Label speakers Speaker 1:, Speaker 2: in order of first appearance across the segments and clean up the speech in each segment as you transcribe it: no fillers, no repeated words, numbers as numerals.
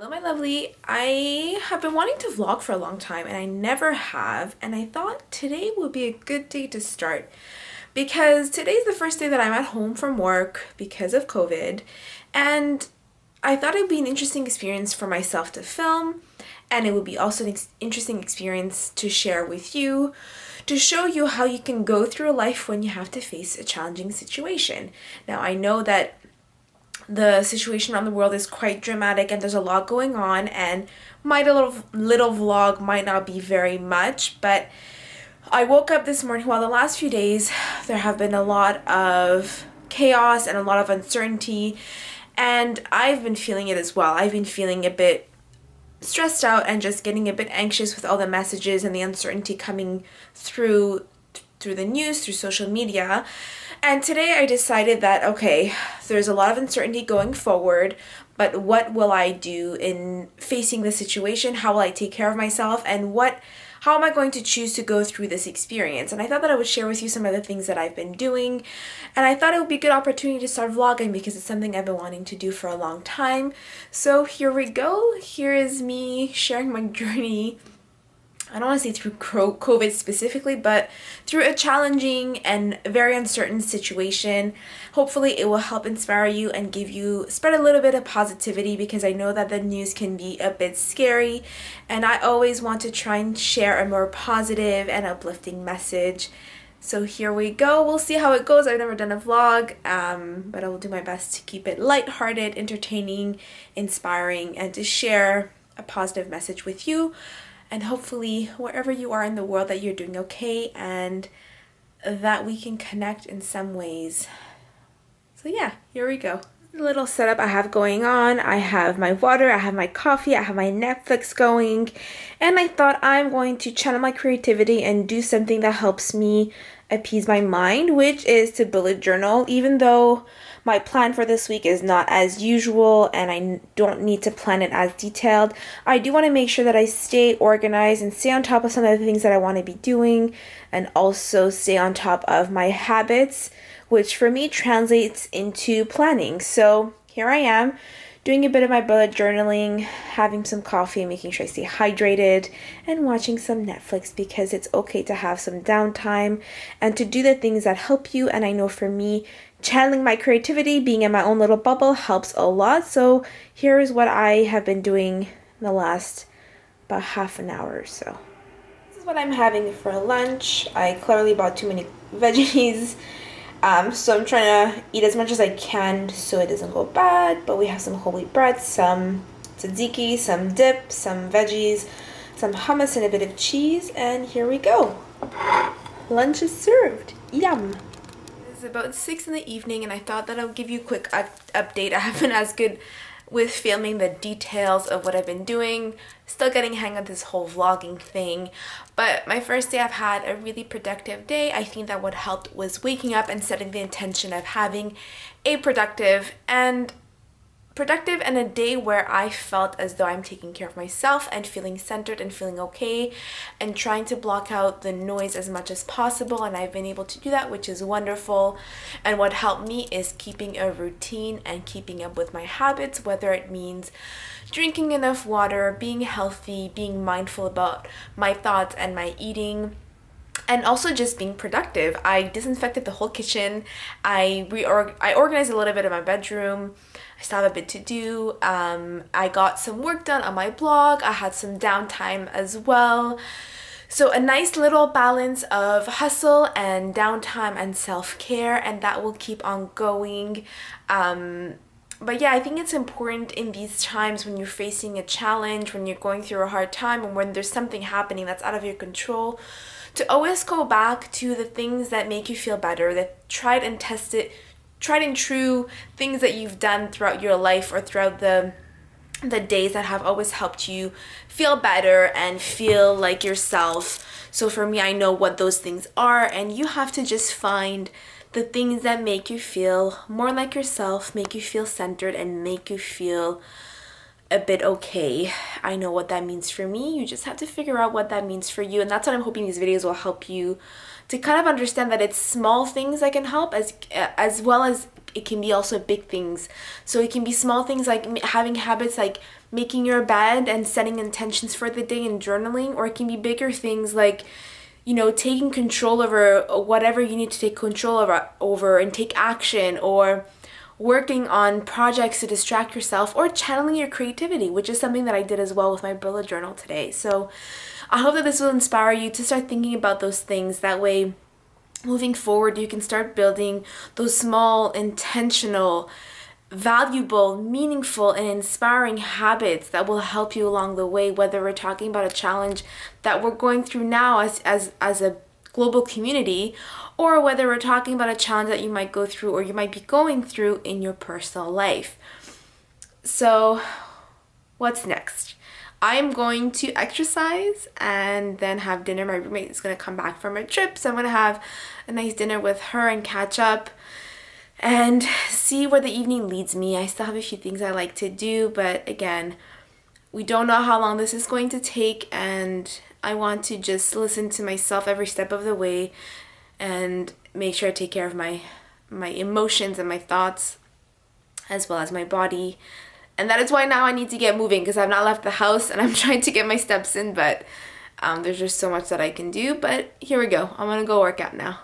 Speaker 1: Hello, my lovely. I have been wanting to vlog for a long time and I never have, and I thought today would be a good day to start because today's the first day that I'm at home from work because of COVID, and I thought it would be an interesting experience for myself to film, and it would be also an interesting experience to share with you to show you how you can go through life when you have to face a challenging situation. Now, I know that the situation around the world is quite dramatic and there's a lot going on, and my little vlog might not be very much, but I woke up this morning. Well, the last few days there have been a lot of chaos and a lot of uncertainty, and I've been feeling it as well. I've been feeling a bit stressed out and just getting a bit anxious with all the messages and the uncertainty coming through the news, through social media. And today I decided that, okay, there's a lot of uncertainty going forward, but what will I do in facing the situation? How will I take care of myself? And how am I going to choose to go through this experience? And I thought that I would share with you some of the things that I've been doing. And I thought it would be a good opportunity to start vlogging because it's something I've been wanting to do for a long time. So here we go. Here is me sharing my journey. I don't want to say through COVID specifically, but through a challenging and very uncertain situation. Hopefully it will help inspire you and spread a little bit of positivity, because I know that the news can be a bit scary, and I always want to try and share a more positive and uplifting message. So here we go. We'll see how it goes. I've never done a vlog, but I will do my best to keep it lighthearted, entertaining, inspiring, and to share a positive message with you. And hopefully, wherever you are in the world, that you're doing okay and that we can connect in some ways. So yeah, here we go. The little setup I have going on. I have my water, I have my coffee, I have my Netflix going. And I thought I'm going to channel my creativity and do something that helps me appease my mind, which is to bullet journal. Even though my plan for this week is not as usual and I don't need to plan it as detailed, I do want to make sure that I stay organized and stay on top of some of the things that I want to be doing, and also stay on top of my habits, which for me translates into planning. So here I am doing a bit of my bullet journaling, having some coffee, making sure I stay hydrated, and watching some Netflix, because it's okay to have some downtime and to do the things that help you. And I know for me, channeling my creativity, being in my own little bubble, helps a lot. So here is what I have been doing in the last about half an hour or so. This is what I'm having for lunch. I clearly bought too many veggies. So I'm trying to eat as much as I can so it doesn't go bad. But we have some whole wheat bread, some tzatziki, some dip, some veggies, some hummus, and a bit of cheese. And here we go. Lunch is served. Yum. It's about 6 in the evening, and I thought that I would give you a quick update. I haven't been as good with filming the details of what I've been doing. Still getting hang of this whole vlogging thing. But my first day, I've had a really productive day. I think that what helped was waking up and setting the intention of having a productive and a day where I felt as though I'm taking care of myself and feeling centered and feeling okay, and trying to block out the noise as much as possible. And I've been able to do that, which is wonderful. And what helped me is keeping a routine and keeping up with my habits, whether it means drinking enough water, being healthy, being mindful about my thoughts and my eating, and also just being productive. I disinfected the whole kitchen. I organized a little bit of my bedroom. I still have a bit to do. I got some work done on my blog. I had some downtime as well. So a nice little balance of hustle and downtime and self-care, and that will keep on going. But yeah, I think it's important in these times when you're facing a challenge, when you're going through a hard time, and when there's something happening that's out of your control, to always go back to the things that make you feel better, that tried and true things that you've done throughout your life or throughout the days that have always helped you feel better and feel like yourself. So for me, I know what those things are, and you have to just find the things that make you feel more like yourself, make you feel centered, and make you feel a bit okay. I know what that means for me. You just have to figure out what that means for you. And that's what I'm hoping these videos will help you to kind of understand that it's small things that can help as well as it can be also big things. So it can be small things like having habits like making your bed and setting intentions for the day and journaling, or it can be bigger things like, you know, taking control over whatever you need to take control over and take action, or working on projects to distract yourself, or channeling your creativity, which is something that I did as well with my bullet journal today. So I hope that this will inspire you to start thinking about those things. That way, moving forward, you can start building those small, intentional, valuable, meaningful, and inspiring habits that will help you along the way, whether we're talking about a challenge that we're going through now as a global community, or whether we're talking about a challenge that you might go through or you might be going through in your personal life. So what's next? I am going to exercise and then have dinner. My roommate is going to come back from a trip, so I'm going to have a nice dinner with her and catch up and see where the evening leads me. I still have a few things I like to do, but again, we don't know how long this is going to take, and I want to just listen to myself every step of the way and make sure I take care of my emotions and my thoughts as well as my body. And that is why now I need to get moving, because I've not left the house and I'm trying to get my steps in, but there's just so much that I can do. But here we go. I'm gonna go work out now.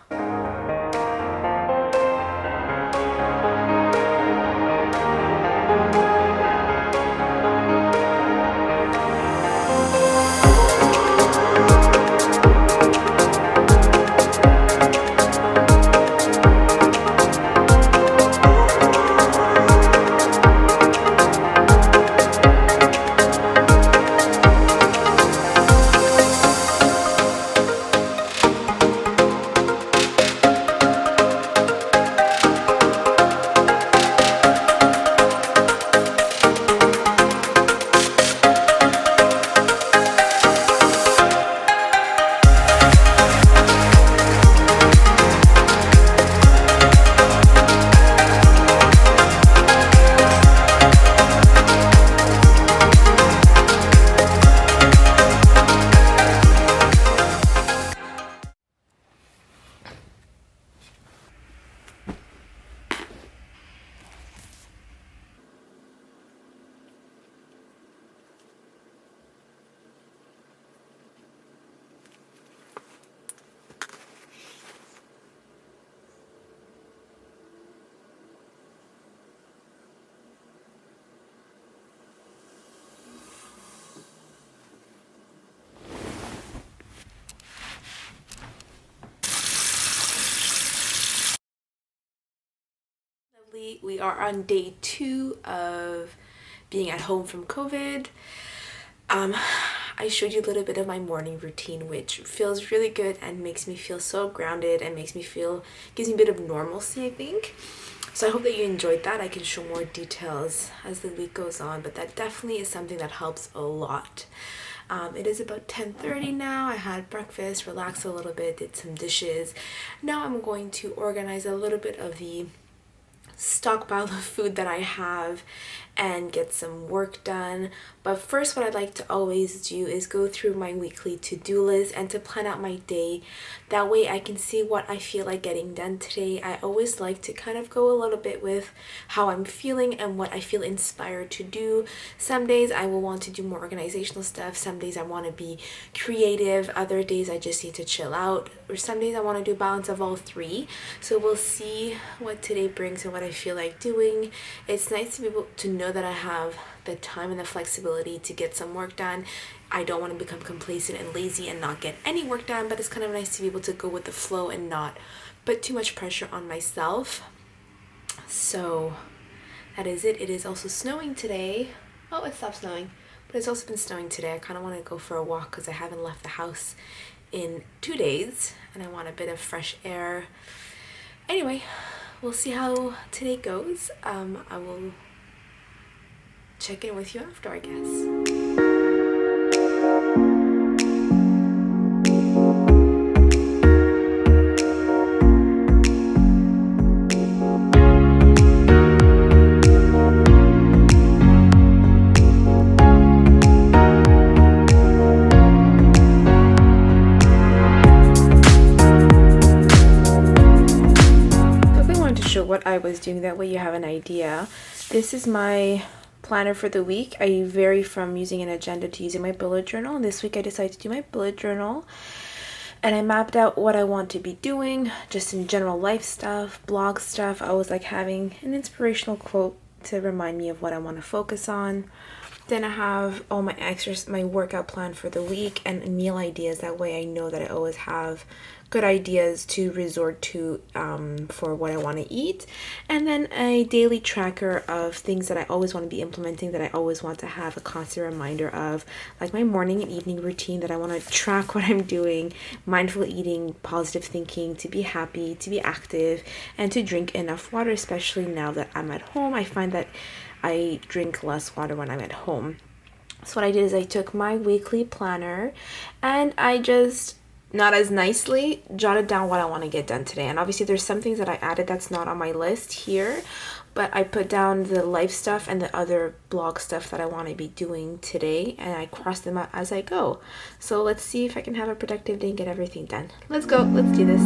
Speaker 1: We are on day 2 of being at home from COVID. I showed you a little bit of my morning routine, which feels really good and makes me feel so grounded and gives me a bit of normalcy, I think. So I hope that you enjoyed that. I can show more details as the week goes on, but that definitely is something that helps a lot. It is about 10:30 now. I had breakfast, relaxed a little bit, did some dishes. Now I'm going to organize a little bit of the stockpile of food that I have and get some work done. But first, what I'd like to always do is go through my weekly to-do list and to plan out my day. That way I can see what I feel like getting done today. I always like to kind of go a little bit with how I'm feeling and what I feel inspired to do. Some days I will want to do more organizational stuff. Some days I want to be creative. Other days I just need to chill out. Or some days I want to do a balance of all three. So we'll see what today brings and what I feel like doing. It's nice to be able to know that I have the time and the flexibility to get some work done. I don't want to become complacent and lazy and not get any work done, but it's kind of nice to be able to go with the flow and not put too much pressure on myself. So that is it. It is also snowing today. Oh, it stopped snowing, but it's also been snowing today. I kind of want to go for a walk because I haven't left the house in 2 days and I want a bit of fresh air. Anyway, we'll see how today goes. I will check in with you after, I guess. what I was doing. That way you have an idea. This is my planner for the week. I vary from using an agenda to using my bullet journal. And this week I decided to do my bullet journal. And I mapped out what I want to be doing, just in general life stuff, blog stuff. I was like having an inspirational quote to remind me of what I want to focus on. Then I have all my my workout plan for the week and meal ideas. That way I know that I always have good ideas to resort to for what I want to eat. And then a daily tracker of things that I always want to be implementing, that I always want to have a constant reminder of, like my morning and evening routine, that I want to track what I'm doing, mindful eating, positive thinking, to be happy, to be active, and to drink enough water, especially now that I'm at home. I find that I drink less water when I'm at home. So what I did is I took my weekly planner and I just, not as nicely, jotted down what I want to get done today. And obviously there's some things that I added that's not on my list here, but I put down the life stuff and the other blog stuff that I want to be doing today, and I cross them out as I go. So let's see if I can have a productive day and get everything done. Let's go. Let's do this.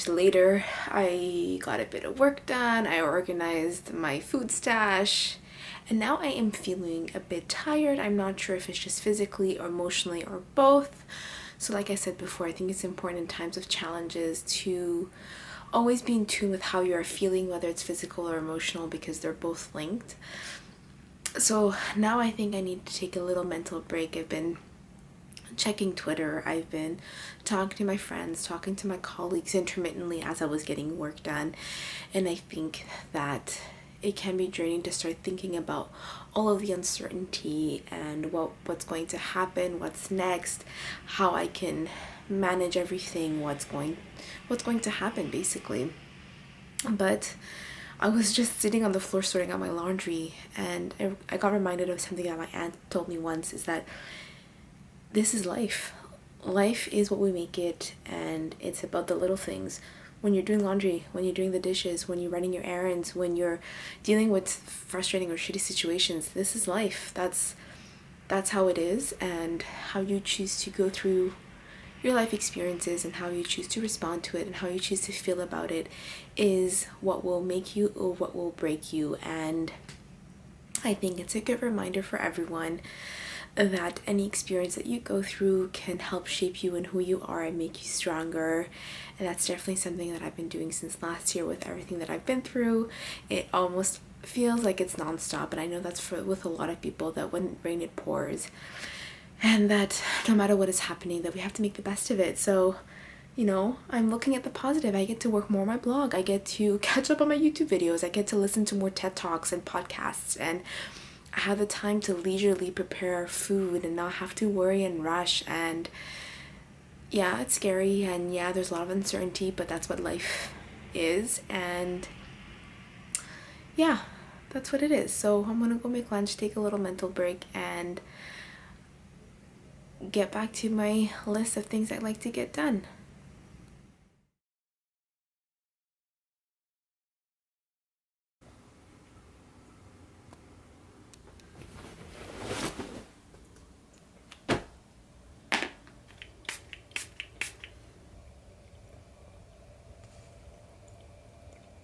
Speaker 1: Later, I got a bit of work done. I organized my food stash, and now I am feeling a bit tired. I'm not sure if it's just physically or emotionally or both. So like I said before, I think it's important in times of challenges to always be in tune with how you're feeling, whether it's physical or emotional, because they're both linked. So now I think I need to take a little mental break. I've been checking Twitter, I've been talking to my friends, talking to my colleagues intermittently as I was getting work done, and I think that it can be draining to start thinking about all of the uncertainty and what's going to happen, what's next, how I can manage everything, what's going to happen basically. But I was just sitting on the floor sorting out my laundry, and I got reminded of something that my aunt told me once, is that this is life. Life is what we make it, and it's about the little things. When you're doing laundry, when you're doing the dishes, when you're running your errands, when you're dealing with frustrating or shitty situations, this is life. That's how it is, and how you choose to go through your life experiences and how you choose to respond to it and how you choose to feel about it is what will make you or what will break you. And I think it's a good reminder for everyone that any experience that you go through can help shape you and who you are and make you stronger. And that's definitely something that I've been doing since last year with everything that I've been through. It almost feels like it's nonstop, and I know that's with a lot of people, that when it rains it pours, and that no matter what is happening, that we have to make the best of it. So I'm looking at the positive. I get to work more on my blog, I get to catch up on my YouTube videos, I get to listen to more TED Talks and podcasts, and I have the time to leisurely prepare food and not have to worry and rush. And yeah, it's scary, and yeah, there's a lot of uncertainty, but that's what life is. And yeah, that's what it is. So I'm gonna go make lunch, take a little mental break, and get back to my list of things I'd like to get done.